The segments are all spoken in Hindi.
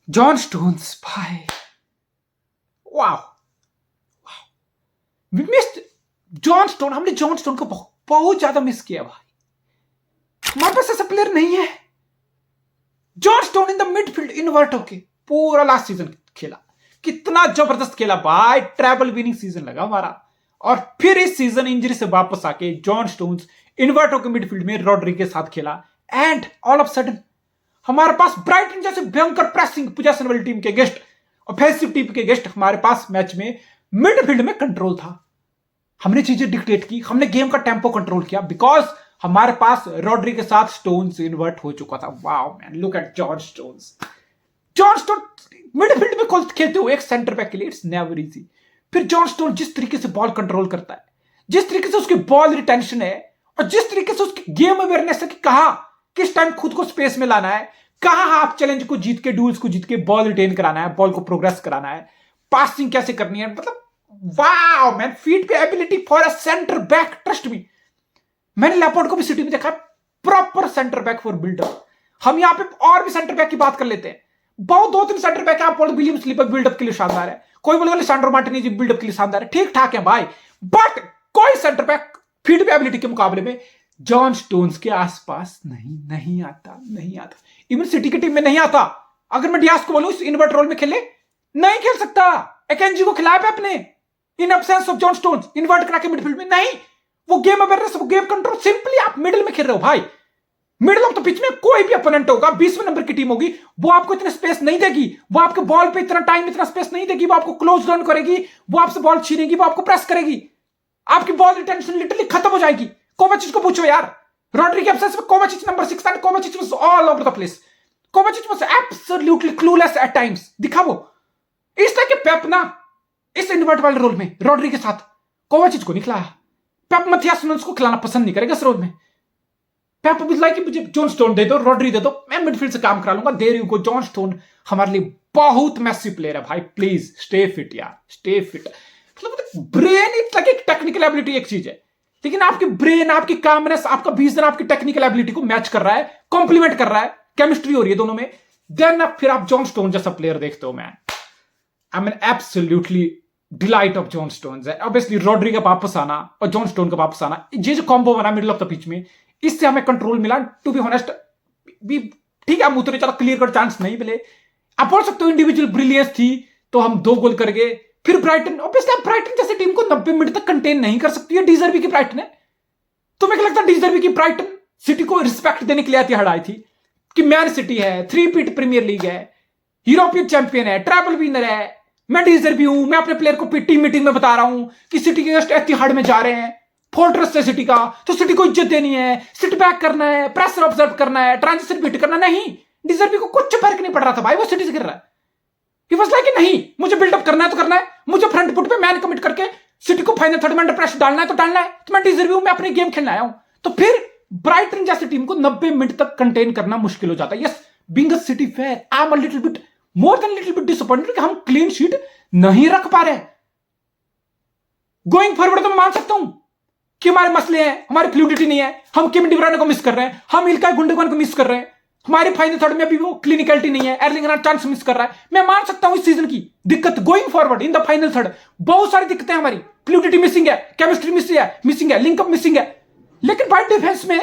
जॉन स्टोन्स भाई, वाह, वी मिस्ड जॉन स्टोन। हमने जॉन स्टोन को बहुत ज्यादा मिस किया भाई। हमारे पास ऐसा प्लेयर नहीं है। John stone in the midfield invert होके पूरा लास्ट सीजन खेला, कितना जबरदस्त खेला भाई। ट्रैवल विनिंग सीजन लगा हमारा, और फिर इस सीजन इंजरी से वापस आके जॉन स्टोन्स इन्वर्ट होकर मिडफील्ड में रॉड्री के साथ खेला। एंड ऑल ऑफ सडन हमारे पास ब्राइटन जैसे भयंकर प्रेसिंग पोजेशन वाली टीम के गेस्ट, ऑफेंसिव टीम के गेस्ट हमारे पास मैच में मिडफील्ड में कंट्रोल था। हमने चीजें डिक्टेट की, हमने गेम का टेम्पो कंट्रोल किया, बिकॉज हमारे पास रॉड्री के साथ स्टोन्स इन्वर्ट हो चुका था। Wow man, look at John stones. John stone midfield में खेलते हुए एक सेंटर बैक के लिए इट्स नेवर इजी। फिर जॉन स्टोन जिस तरीके से बॉल कंट्रोल करता है, जिस तरीके से उसकी बॉल रिटेंशन है, और जिस तरीके से उसकी गेम अवेयरनेस है कि कहां किस टाइम खुद को स्पेस में लाना है, कहां हाफ चैलेंज को जीत के, डुएल्स को जीत के बॉल रिटेन कराना है, बॉल को प्रोग्रेस कराना है, पासिंग कैसे करनी है, मतलब वाओ मैन, फीट पे ability for a centre back, trust me. मैंने लैपोर्ट को भी सिटी में देखा, proper centre back for buildup. हम यहां पे और भी सेंटर बैक की बात कर लेते हैं, बहुत 2-3 सेंटर बैक है। आप विलियम स्लीपर बिल्डअप के लिए शानदार है, कोई बोलेगा लिसांड्रो मार्टिनेज बिल्डअप के लिए शानदार है, ठीक ठाक है भाई, बट कोई सेंटर बैक फीट पे एबिलिटी के मुकाबले में जॉन स्टोन्स के आसपास नहीं आता। इवन सिटी की टीम में नहीं आता। अगर मैं डियास को बोलूं इस इन्वर्ट रोल में खेले, नहीं खेल सकता। एकेंजी को खिलाया पे अपने, in absence of John stones, invert करा के मिडफील्ड में नहीं। वो गेम अवेयरनेस, वो गेम कंट्रोल, सिंपली आप मिडिल में खेल रहे हो भाई। मिडिल ऑफ द पिच में कोई भी अपोनेंट होगा, 20वें नंबर की टीम होगी, वो आपको इतना स्पेस नहीं देगी, वो आपके बॉल पे इतना टाइम, इतना स्पेस नहीं देगी, वो आपको क्लोज डाउन करेगी, वो आपसे बॉल छीनेगी, वो आपको प्रेस करेगी, आपकी बॉल रिटेंशन लिटरली खत्म हो जाएगी। कोवाचिच को पूछो यार, रॉड्री के एब्सेंस में Kovacic number 6 and Kovacic was all over the place. Kovacic was absolutely clueless at times. दिखा वो इस तरह के पेप ना, इस इन्वर्ट वाले रोल में रॉड्री के साथ कोवाचिच को नहीं खिलाया। पेप मैथियास नुनेज को खिलाना पसंद नहीं करेगा इस रोल में। पेप विल लाइक कि मुझे जॉन स्टोन दे दो, रॉड्री दे दो, मैं मिडफील्ड से काम करा लूंगा। There you go, John stone हमारे लिए बहुत मैसी प्लेयर है भाई। प्लीज स्टे फिट यार, स्टे फिट। मतलब ब्रेन इट्स लाइक एक टेक्निकल एबिलिटी एक चीज है, लेकिन आपकी ब्रेन, आपकी कामनेस, आपका विजन आपकी टेक्निकल एबिलिटी को मैच कर रहा है, कॉम्प्लीमेंट कर रहा है, केमिस्ट्री हो रही है दोनों में, देन आप फिर आप जॉन स्टोन जैसा प्लेयर देखते हो। Man I mean absolutely delight of John stones है। ऑब्वियसली रॉड्री का वापस आना और जॉन स्टोन का वापस आना, ये जो कॉम्बो बना मिडिल ऑफ द पिच में, इससे हमें कंट्रोल मिला। टू बी ऑनेस्ट भी ठीक है, हम उतने ज्यादा क्लियर कट चांस नहीं मिले। आप बोल सकते हो इंडिविजुअल ब्रिलियंस थी तो हम 2 गोल कर गए। फिर ब्राइटन, ऑब्वियसली ब्राइटन जैसी टीम को 90 मिनट तक कंटेन नहीं कर सकती है। डीजर्वी की ब्राइटन है, तुम्हें क्या लगता है डीजर्वी की ब्राइटन सिटी को रिस्पेक्ट देने के लिए आती हड़ाई थी कि मैन सिटी है, 3-पीट प्रीमियर लीग है, यूरोपियन चैंपियन है, ट्रैवल विनर है, मैं डीजर्वी हूं। मैं अपने प्लेयर को टीम मीटिंग में बता रहा हूं कि सिटी के गेस्ट एतिहाड में जा रहे हैं, फोर्ट्रेस है सिटी का, तो सिटी को इज्जत देनी है, सिट बैक करना है, प्रेशर ऑब्जर्व करना है, ट्रांजिशन बीट करना। नहीं, डीजर्वी को कुछ फर्क नहीं पड़ रहा था भाई, वो सिटी से गिर रहा है। He was like, नहीं मुझे बिल्डअप करना है तो करना है, मुझे फ्रंट फुट पे मैन कमिट करके सिटी को फाइनल थर्ड में अंडर प्रेशर डालना है तो डालना है, तो मैं डीजर्वी हूं, मैं अपने गेम खेलने आया हूं। तो फिर ब्राइटन जैसी टीम को 90 मिनट तक कंटेन करना मुश्किल हो जाता है। Yes, being a city fan, I am a little bit more than little bit disappointed कि हम क्लीन शीट नहीं रख पा रहे। गोइंग फॉरवर्ड तो मैं मान सकता हूं कि हमारे मसले हैं, हमारी फ्लूइडिटी नहीं है, हम केविन डी ब्रुयने को मिस कर रहे हैं, हम इल्काई गुंडोगन को मिस कर रहे हैं, हमारे फाइनल थर्ड में अभी वो क्लिनिकलिटी नहीं है, एर्लिंग हॉलैंड चांस मिस कर रहा है। मैं मान सकता हूं इस सीजन की दिक्कत going forward in the final third, बहुत सारी दिक्कतें हमारी, फ्लूइडिटी मिसिंग है, केमिस्ट्री मिसिंग है, लिंकअप मिसिंग है। लेकिन बाय डिफेंस में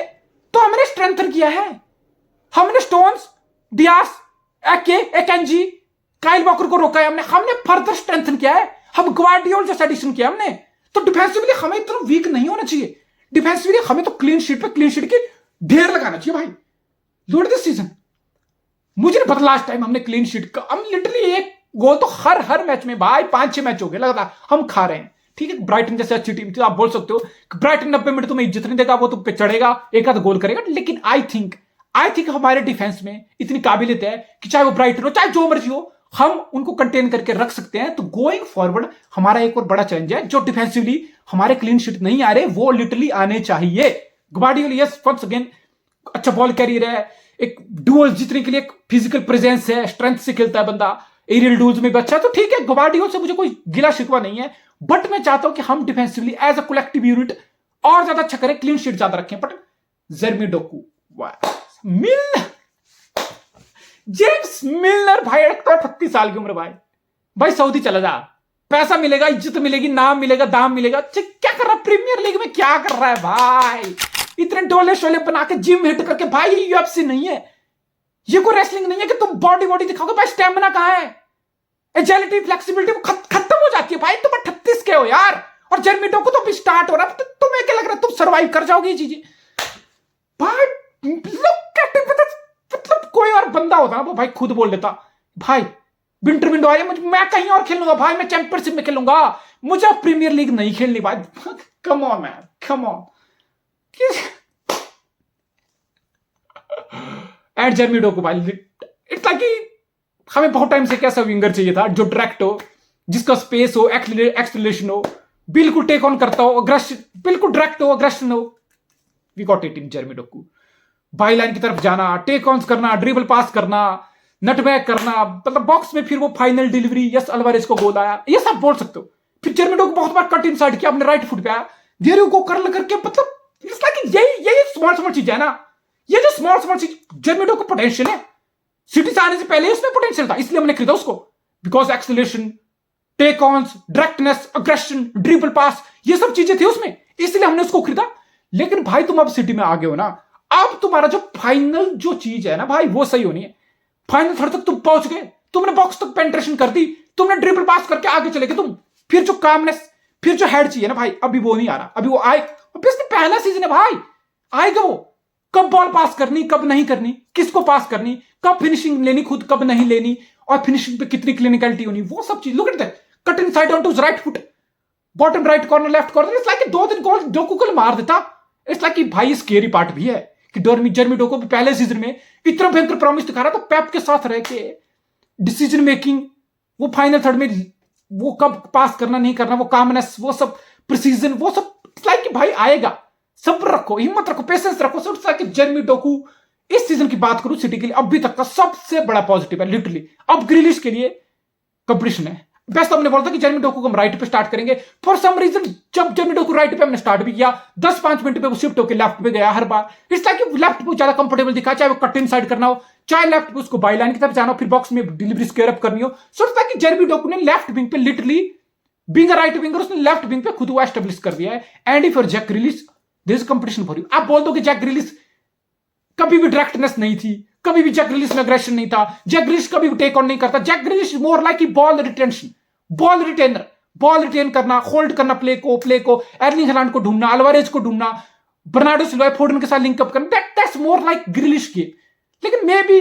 तो हमने स्ट्रेंथन किया है। हमने स्टोन्स, डियास, एकेंजी, काइल वॉकर को रोका है हमने फर्दर स्ट्रेंथन किया है। हम ग्वार्डियोल जैसा एडिशन किया हमने। तो डिफेंसिवली हमें इतना वीक नहीं होना चाहिए। डिफेंसिवली हमें तो क्लीन शीट पे क्लीन शीट की ढेर लगाना चाहिए भाई। लूट दिस सीजन मुझे नहीं पता लास्ट टाइम हमने क्लीन शीट का, हम लिटरली एक गोल तो हर मैच में भाई 5-6 मैच हो गए लगातार हम खा रहे हैं। ठीक है, ब्राइटन जैसे अच्छी टीम थी, आप बोल सकते हो कि ब्राइटन 90 मिनट तुम्हें इज्जत नहीं देगा, वो तुम पे चढ़ेगा, एक आध गोल करेगा। लेकिन आई थिंक हमारे डिफेंस में इतनी काबिलियत है कि चाहे वो ब्राइटन हो चाहे जो मर्जी हो, हम उनको कंटेन करके रख सकते हैं। तो गोइंग फॉरवर्ड हमारा एक और बड़ा चैलेंज है, जो डिफेंसिवली हमारे क्लीन शीट नहीं आ रहे वो लिटरली आने चाहिए। ग्वार्डियोल यस वंस अगेन अच्छा बॉल कैरियर है, एक डुअल जीतने के लिए एक फिजिकल प्रेजेंस है, स्ट्रेंथ से खेलता है बंदा, एरियल डुअल्स में भी अच्छा है। तो ठीक है, ग्वार्डियोल से मुझे कोई गिला शिकवा नहीं है, बट मैं चाहता हूं कि हम defensively as a collective unit और ज्यादा अच्छा करें, क्लीन शीट ज्यादा रखें। बट जेरमी डोकू मिल जेम्स मिलनर भाई 38 साल की उम्र भाई। भाई सऊदी चला जा, पैसा मिलेगा, इज्जत मिलेगी, नाम मिलेगा, दाम मिलेगा। क्या कर रहा है प्रीमियर लीग में, क्या कर रहा है भाई? इतने डोले शोले बना के जिम हिट करके भाई, ये यूएफसी नहीं है, ये कोई रेसलिंग नहीं है कि तुम बॉडी बॉडी दिखाओगे भाई। स्टेमिना कहां है, एजिलिटी फ्लेक्सिबिलिटी खत्म हो जाती है भाई। तुम 38 के हो यार, और जर्मी डोकू तो अभी स्टार्ट हो रहा है। तुम्हें क्या लग रहा है तुम सर्वाइव कर जाओगे ये चीजें भाई? मतलब कोई और बंदा होता ना वो भाई खुद बोल देता भाई विंटर विंडो आ रही है, मैं कहीं और खेलूंगा भाई, मैं चैंपियनशिप में खेलूंगा, मुझे प्रीमियर लीग नहीं खेलनी भाई। Come on man, come on. एड जर्मी डोकू भाई, इट्स लाइक हमें बहुत टाइम से कैसा विंगर चाहिए था जो डायरेक्ट हो, जिसका स्पेस हो, एक्सलेशन हो, बिल्कुल टेक ऑन करता हो, अग्रेशन, बिल्कुल डायरेक्ट हो, अग्रेशन हो। We got it in Jeremy Doku. Byline की तरफ जाना, टेक ऑन करना, ड्रिबल पास करना, नटबैक करना, मतलब बॉक्स में फिर वो फाइनल डिलीवरी, यस अल्वारेज को गोल आया, ये सब बोल सकते हो। फिर जर्मी डोकू बहुत बार कट इनसाइड किया, अपने राइट फुट पे आया, देयर यू गो कर करके, मतलब इट्स लाइक यही स्मॉल स्मॉल चीज है ना, ये जो स्मॉल स्मॉल चीज जर्मी डोकू पोटेंशियल है। सिटी से आने से पहले उसमें पोटेंशियल था, इसलिए हमने खरीदा उसको, because acceleration, take ons, directness, aggression, dribble pass, ये सब चीजें थी उसमें, इसलिए हमने उसको खरीदा। लेकिन भाई तुम अब सिटी में आ गए हो ना, अब तुम्हारा जो फाइनल जो चीज है ना भाई, वो सही होनी है। फाइनल थर्ड तक तुम पहुंच गए, तुमने बॉक्स तक पेंट्रेशन कर दी, तुमने ड्रिबल पास करके आगे चले गए तुम। फिर जो कामनेस, फिर जो हेड चाहिए ना भाई, अभी वो नहीं आ रहा। अभी वो आए, पहला सीजन है भाई, आएगा वो। कब बॉल पास करनी, कब नहीं करनी, किसको पास करनी, कब फिनिशिंग लेनी खुद, कब नहीं लेनी, और फिनिशिंग पे कितनी क्लिनिकलिटी होनी, वो सब चीज। Look at that, cut inside on to right foot, bottom right corner, left corner. It's like 2-3 goal Doku को मार देता। इट्स लाइक भाई स्केरी पार्ट भी है कि जर्मी डोकू पहले सीजन में इतना भयंकर प्रॉमिस दिखा रहा था, पेप के साथ रह के डिसीजन मेकिंग, वो फाइनल थर्ड में वो कब पास करना नहीं करना, वो कामनेस, वो सब प्रिसीजन, वो सब। इट्स लाइक भाई आएगा, सब्र रखो, हिम्मत रखो, पेशेंस रखो। सब कि जर्मी डोकू इस सीजन की बात करूं सिटी के लिए अभी तक का सबसे बड़ा पॉजिटिव है लिटरली। अब ग्रिलिश के लिए कंपटीशन है। बेस्ट हमने बोला था कि जर्मी डोकू को हम राइट पे स्टार्ट करेंगे, फॉर सम रीजन जब जर्मी डोकू राइट पे हमने स्टार्ट भी किया, 10-5 मिनट पे वो शिफ्ट होकर लेफ्ट पे गया हर बार। इट्स लाइक लेफ्ट पे ज्यादा कंफर्टेबल दिखा, चाहे वो कट इन साइड करना हो, चाहे लेफ्ट पे उसको बाई लाइन की तरफ जाना हो, फिर बॉक्स में डिलीवरी स्क्वायर अप करनी हो। So it's like Jeremy Doku ने लेफ्ट विंग पे literally being a right winger, उसने लेफ्ट विंग पे खुद वो एस्टेब्लिश कर दिया है। And if Jack Grealish, there is competition for you. आप बोल दो कि जैक ग्रिलिश कभी भी डायरेक्टनेस नहीं थी, कभी भी जैक ग्रिलिश में अग्रेशन नहीं था, जैक ग्रिलिश कभी भी टेक ऑन नहीं करता। Jack Grealish more like ball retention, ball retainer, ball retain करना, होल्ड करना प्ले को एर्लिंग हालैंड को ढूंढना, अल्वारेज को ढूंढना, बर्नार्डो सिल्वा, फोर्डन के साथ लिंकअप करना, दैट्स मोर लाइक ग्रिलिश गेम। लेकिन मे बी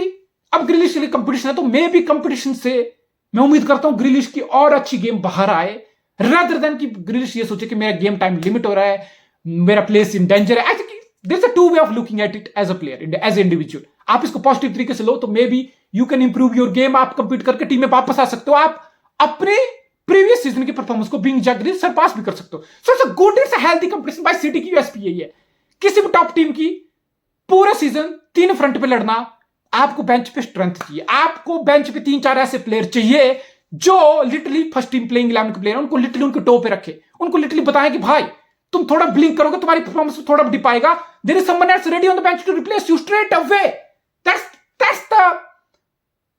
अब ग्रिलिश के लिए कंपटीशन है, तो मे बी कंपटीशन से मैं उम्मीद करता हूं ग्रिलिश की और अच्छी गेम बाहर आए, रादर देन कि ग्रिलिश ये सोचे कि मेरा गेम टाइम लिमिट हो रहा है, मेरा प्लेस इन डेंजर है। I think there is a two way of looking at it as a player, as a individual. आप इसको पॉजिटिव तरीके से लो तो may be you can improve your game, आप कंपीट करके टीम में वापस आ सकते हो, आप अपने प्रीवियस सीजन की परफॉर्मेंस को बीइंग जैक ग्रिलिश सरपास भी कर सकते हो। So it's a good, it's a healthy competition. By City की यूएसपी यही है, किसी भी टॉप टीम की पूरे सीजन 3 फ्रंट पे लड़ना, आपको बेंच पे स्ट्रेंथ चाहिए, आपको बेंच पे 3-4 ऐसे प्लेयर चाहिए जो लिटरली फर्स्ट टीम प्लेइंग 11 के प्लेयर, उनको लिटरली उनके टो पे रखे, उनको लिटरली बताएं कि भाई तुम थोड़ा ब्लिंक करोगे तुम्हारी परफॉर्मेंस में थोड़ा डिप आएगा, there is someone else ready on the bench to replace you straight away. That's the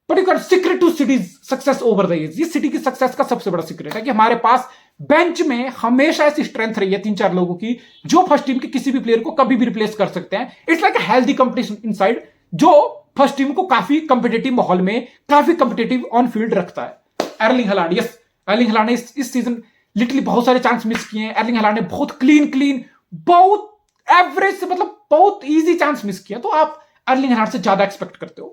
particular secret to City's success over the years. ये सिटी की सक्सेस का सबसे बड़ा सीक्रेट है कि हमारे पास बेंच में हमेशा ऐसी स्ट्रेंथ रही है 3-4 लोगों की जो फर्स्ट टीम के किसी भी प्लेयर को कभी भी रिप्लेस कर सकते हैं। It's like a healthy competition inside, जो फर्स्ट टीम को काफी कंपिटेटिव माहौल में, काफी कंपिटेटिव ऑन फील्ड रखता है। Erling Holland, yes Erling Holland ने इस सीजन लिटरली बहुत सारे चांस मिस किए हैं। एर्लिंग हालैंड ने बहुत क्लीन बहुत एवरेज से, मतलब बहुत इजी चांस मिस किया, तो आप एर्लिंग हालैंड से ज्यादा एक्सपेक्ट करते हो।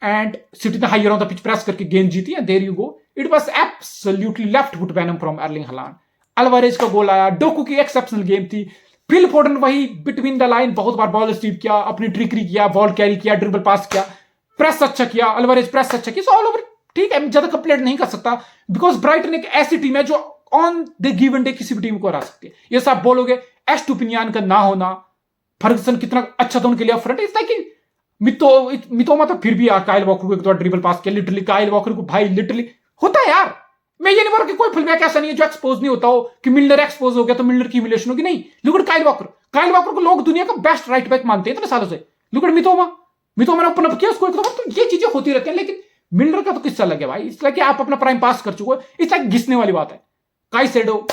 एंड सिटी ने higher on the pitch press करके गेंद जीती है, there you go. It was absolutely left foot venom from Erling Haaland. Alvarez का गोल आया, डोकू की एक्सेप्शनल गेम थी, फिल फोर्डन वही बिटवीन द लाइन बहुत बार बॉल रिसीव किया, अपनी ट्रिकरी किया, बॉल कैरी किया, ड्रिबल पास किया, प्रेस अच्छा किया, अल्वारेज प्रेस अच्छा किया, ऑल ओवर ठीक है। मैं ज्यादा कंप्लेंट नहीं कर सकता बिकॉज ब्राइटन एक ऐसी टीम है जो ऑन द गिवन डे किसी भी टीम को हरा सकती है। ये सब बोलोगे एस्टुपिनियान का ना होना, फर्गसन कितना अच्छा था उनके लिए फ्रंट, इट्स लाइक मितोमा तो फिर भी यार काइल वॉकर को एक बार ड्रिबल पास किया, लिटरली काइल वॉकर को भाई लिटरली होता है यार। मैं ये नहीं बोल रहा कि कोई फुलबैक ऐसा नहीं है जो एक्सपोज नहीं होता हो, कि मिलनर एक्सपोज हो गया तो मिलनर की ह्यूमिलिएशन होगी, नहीं। लुक एट काइल वॉकर को लोग दुनिया का बेस्ट राइट बैक मानते हैं इतने सालों से। लुक एट मितोमा, मैं तो मैंने ओपन अप किया उसको एक दफा, तो ये चीजें होती रहती हैं। लेकिन मिलर का तो किस्सा अलग है भाई, इसलिए कि आप अपना प्राइम पास कर चुके हो, इसलिए घिसने वाली बात है। काइसेडो,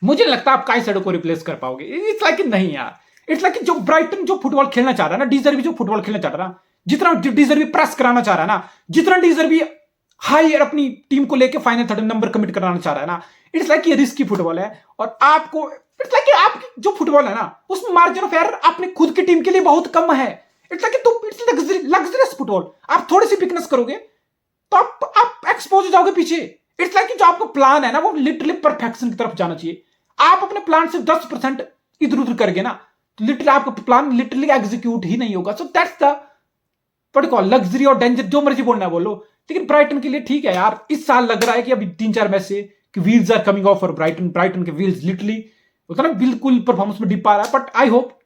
मुझे लगता है आप काइसेडो को रिप्लेस कर पाओगे। इट्स लाइक नहीं यार, इट्स लाइक जो ब्राइटन जो फुटबॉल खेलना चाह रहा है ना, डिजर्वी जो फुटबॉल खेलना चाह रहा है ना, जितना डिजर्वी प्रेस कराना चाह रहा है ना, जितना डिजर्वी हायर अपनी टीम को लेके फाइनल 30 नंबर कमिट कराना चाह रहा है ना, इट्स लाइक ये रिस्की फुटबॉल है। और आपको इट्स लाइक आपकी जो फुटबॉल है ना, उसमें मार्जिन ऑफ एरर अपने खुद की टीम के लिए बहुत कम है। इट्स लाइक तो इट्स लग्जरियस फुटबॉल। आप थोड़ी सी पिकनेस करोगे तो आप एक्सपोज हो जाओगे पीछे। इट्स लाइक जो आपका प्लान है ना, वो लिटरली परफेक्शन की तरफ जाना चाहिए। आप अपने प्लान से 10% इधर उधर करके ना, तो लिटरली आपका प्लान लिटरली एग्जीक्यूट ही नहीं होगा। सो दैट्स द पड़को लग्जरी और डेंजर, जो मर्जी बोलना है बोलो। लेकिन ब्राइटन के लिए ठीक है यार, इस साल लग रहा है कि अभी 3-4 मैच से कि wheels are coming off for Brighton के व्हील्स लिटरली होता ना, बिल्कुल परफॉर्मेंस में डिप आ रहा है। बट आई होप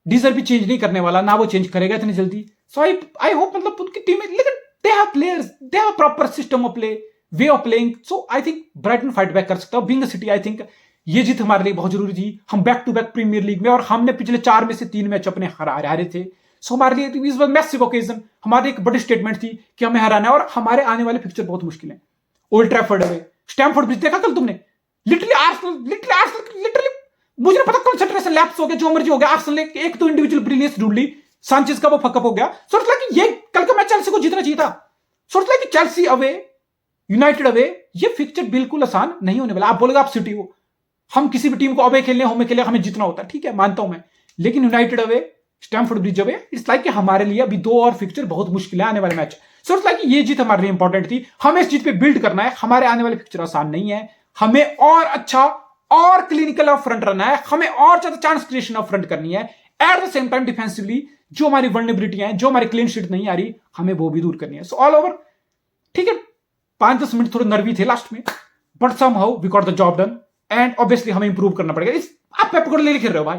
डीजर भी चेंज नहीं करने वाला, ना वो चेंज करेगा इतनी जल्दी। सो आई होप मतलब उनकी टीम में, लेकिन they have players, they have proper system of play, way of playing. So I think Brighton fight back कर सकता है। Being a City, I think ये जीत हमारे लिए बहुत जरूरी थी। हम back to back Premier League में, और हमने पिछले 4 में से 3 मैच अपने हारे थे। सो हमारे लिए इस बार मैसिव ओकेजन, हमारी एक बड़ी स्टेटमेंट थी कि हमें हराना है। और हमारे आने वाले पिक्चर बहुत मुश्किल है। Old Trafford away, Stamford bridge देखा कल तुमने? लिटरली आर्सेनल मुझे नहीं पता कंसंट्रेशन लैप्स हो गया, जो मर्जी हो गया। आर्सेनल एक तो इंडिविजुअल ब्रिलियंस ढूंढ ली, सांचेज का वो फकअप हो गया। सोच लगा कि ये कल का मैच चेल्सी को जीतना चाहिए था। सोच लगा कि चेल्सी अवे, यूनाइटेड अवे, ये फिक्चर बिल्कुल आसान नहीं होने वाला। आप बोलेगा आप सिटी हो, हम किसी भी टीम को अवे खेलने होम खेले हमें जीतना होता है, ठीक है मानता हूं मैं। लेकिन United away, Stamford bridge away, it's like कि हमारे लिए अभी 2 और फिक्चर बहुत मुश्किल है आने वाले मैच। सो इट्स लाइक ये जीत हमारे लिए इंपॉर्टेंट थी। हमें इस जीत पे बिल्ड करना है। हमारे आने वाले फिक्चर आसान नहीं है। हमें और अच्छा और क्लिनिकल ऑफ फ्रंट रहना है। हमें और ज्यादा चांस क्रिएशन ऑफ फ्रंट करनी है। At the same time defensively जो हमारी वल्नरेबिलिटियां हैं, जो हमारी क्लीन शीट नहीं आ रही, हमें वो भी दूर करनी है। सो ऑल ओवर ठीक है, 5-10 मिनट थोड़े नर्वी थे लास्ट में, but somehow we got the job done. And obviously हमें इंप्रूव करना पड़ेगा। आप पेप गार्डियोला खेल रहे हो भाई,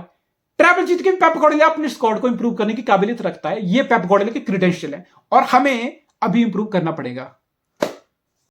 ट्रैवल जीत के भी पेप गार्डियोला अपने स्क्वाड को इंप्रूव करने की काबिलियत रखता है। ये पेप गार्डियोला की क्रेडेंशियल है, और हमें अभी इंप्रूव करना पड़ेगा।